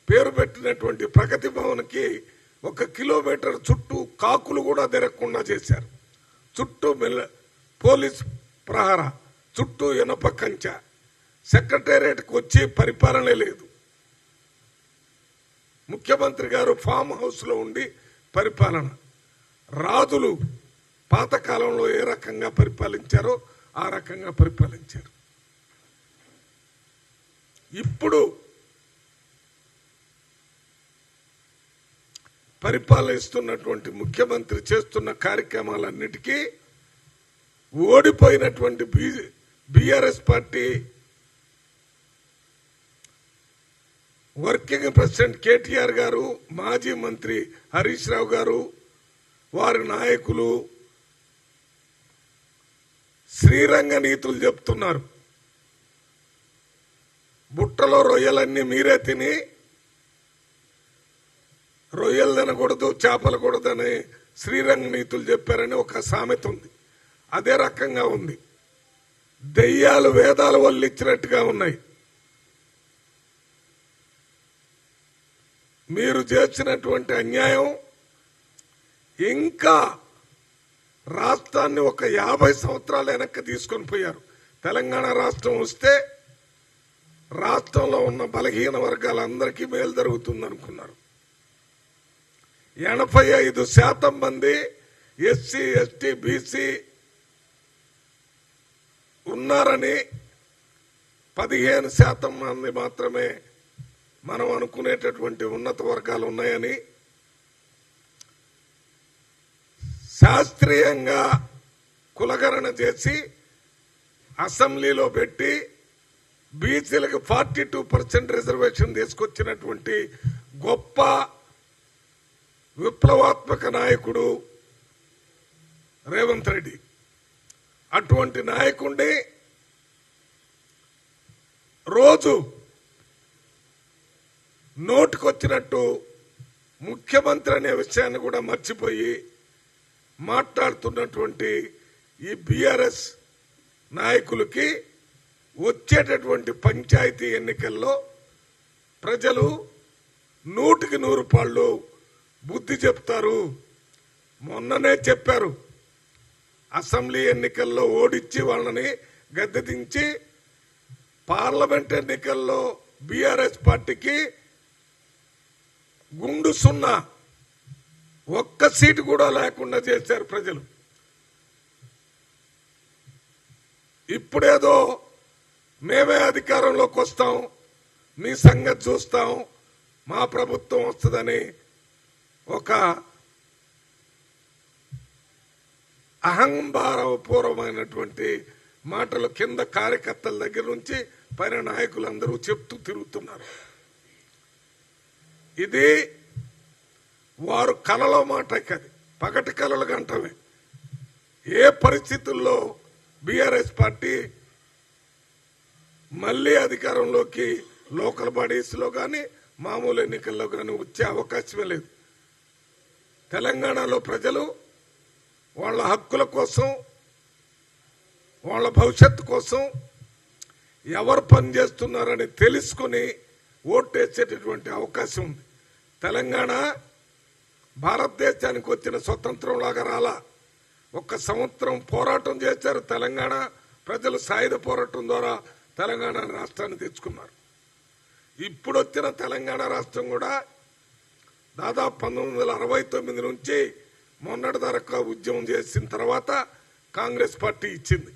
పేరు పెట్టినటువంటి ప్రగతి భవన్కి 1 కిలోమీటర్ చుట్టూ కాకులు కూడా తిరగకుండా చేశారు. చుట్టూ పోలీస్ ప్రహర, చుట్టూ ఇనప కంచె. సెక్రటేరియట్కి వచ్చి పరిపాలనే లేదు. ముఖ్యమంత్రి గారు ఫామ్ హౌస్లో ఉండి పరిపాలన. రాజులు పాతకాలంలో ఏ రకంగా పరిపాలించారో ఆ రకంగా పరిపాలించారు. ఇప్పుడు పరిపాలిస్తున్నటువంటి ముఖ్యమంత్రి చేస్తున్న కార్యక్రమాలన్నిటికీ ఓడిపోయినటువంటి BRS party working president KTR గారు, మాజీ మంత్రి హరీష్ రావు గారు, వారి నాయకులు శ్రీరంగ నీతులు చెప్తున్నారు. బుట్టలో రొయ్యలన్నీ మీరే తిని రొయ్యలు తినకూడదు, చేపలు కూడదని శ్రీరంగ నీతులు చెప్పారని ఒక సామెత ఉంది. అదే రకంగా ఉంది. దెయ్యాలు వేదాలు వల్లిచ్చినట్టుగా ఉన్నాయి. మీరు చేసినటువంటి అన్యాయం ఇంకా రాష్ట్రాన్ని ఒక 50 సంవత్సరాలు వెనక్కి తీసుకొని పోయారు. తెలంగాణ రాష్ట్రం వస్తే రాష్ట్రంలో ఉన్న బలహీన వర్గాలందరికీ మేలు జరుగుతుంది అనుకున్నారు. 85% మంది ఎస్సీ, ఎస్టీ, బీసీ ఉన్నారని 15% మంది మాత్రమే మనం అనుకునేటటువంటి ఉన్నత వర్గాలు ఉన్నాయని శాస్త్రీయంగా కులగణన చేసి అసెంబ్లీలో పెట్టి బీసీలకు 42% రిజర్వేషన్ తీసుకొచ్చినటువంటి గొప్ప విప్లవాత్మక నాయకుడు రేవంత్ రెడ్డి. అటువంటి నాయకుడిని రోజు నోటికొచ్చినట్టు ముఖ్యమంత్రి అనే విషయాన్ని కూడా మర్చిపోయి మాట్లాడుతున్నటువంటి ఈ బీఆర్ఎస్ నాయకులకి వచ్చేటటువంటి పంచాయతీ ఎన్నికల్లో ప్రజలు 100కి 100 బుద్ధి చెప్తారు. మొన్ననే చెప్పారు, అసెంబ్లీ ఎన్నికల్లో ఓడించి వాళ్ళని గద్దె దించి పార్లమెంట్ ఎన్నికల్లో బీఆర్ఎస్ పార్టీకి గుండు 0, 1 సీటు కూడా లేకుండా చేశారు ప్రజలు. ఇప్పుడేదో మేమే అధికారంలోకి వస్తాం, మీ సంగతి చూస్తాం, మా ప్రభుత్వం వస్తుందని ఒక అహంభావపూర్వమైనటువంటి మాటలు కింద కార్యకర్తల దగ్గర నుంచి పైన నాయకులందరూ చెప్తూ తిరుగుతున్నారు. ఇది వారు కలలో మాట కాదు, పగటి కలలు గంటమే. ఏ పరిస్థితుల్లో బీఆర్ఎస్ పార్టీ మళ్ళీ అధికారంలోకి లోకల్ బాడీస్లో కానీ మామూలు ఎన్నికల్లో కానీ వచ్చే అవకాశమే లేదు. తెలంగాణలో ప్రజలు వాళ్ళ హక్కుల కోసం, వాళ్ళ భవిష్యత్తు కోసం ఎవరు పనిచేస్తున్నారని తెలుసుకుని ఓటేసేటటువంటి అవకాశం ఉంది. తెలంగాణ భారతదేశానికి వచ్చిన స్వతంత్రంలాగా రాలా. 1 సంవత్సరం పోరాటం చేశారు తెలంగాణ ప్రజలు. సాయుధ పోరాటం ద్వారా తెలంగాణ రాష్ట్రాన్ని తెచ్చుకున్నారు. ఇప్పుడు వచ్చిన తెలంగాణ రాష్ట్రం కూడా దాదాపు 1969 నుంచి మొన్నటి దాకా ఉద్యమం చేసిన తర్వాత కాంగ్రెస్ పార్టీ ఇచ్చింది.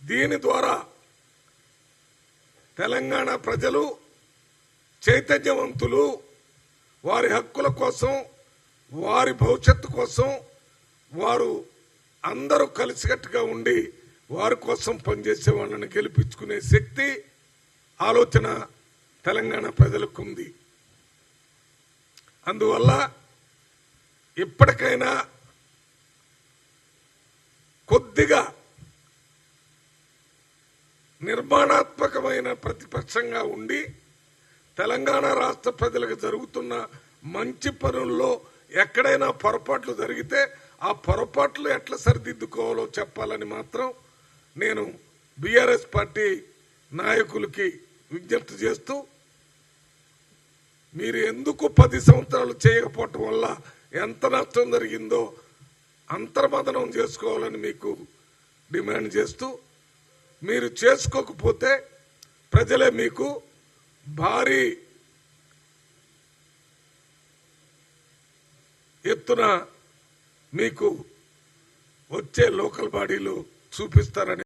దీని ద్వారా తెలంగాణ ప్రజలు చైతన్యవంతులు, వారి హక్కుల కోసం, వారి భవిష్యత్తు కోసం వారు అందరూ కలిసికట్టుగా ఉండి వారి కోసం పనిచేసే వాళ్ళని గెలిపించుకునే శక్తి, ఆలోచన తెలంగాణ ప్రజలకు ఉంది. అందువల్ల ఇప్పటికైనా కొద్దిగా నిర్మాణాత్మకమైన ప్రతిపక్షంగా ఉండి తెలంగాణ రాష్ట్ర ప్రజలకు జరుగుతున్న మంచి పనుల్లో ఎక్కడైనా పొరపాట్లు జరిగితే ఆ పొరపాట్లు ఎట్లా సరిదిద్దుకోవాలో చెప్పాలని మాత్రం నేను బీఆర్ఎస్ పార్టీ నాయకులకి విజ్ఞప్తి చేస్తూ మీరు ఎందుకు 10 సంవత్సరాలు చేయకపోవటం వల్ల ఎంత నష్టం జరిగిందో అంతర్మదనం చేసుకోవాలని మీకు డిమాండ్ చేస్తూ, మీరు చేసుకోకపోతే ప్రజలే మీకు భారీ ఎత్తున మీకు వచ్చే లోకల్ బాడీలు చూపిస్తారని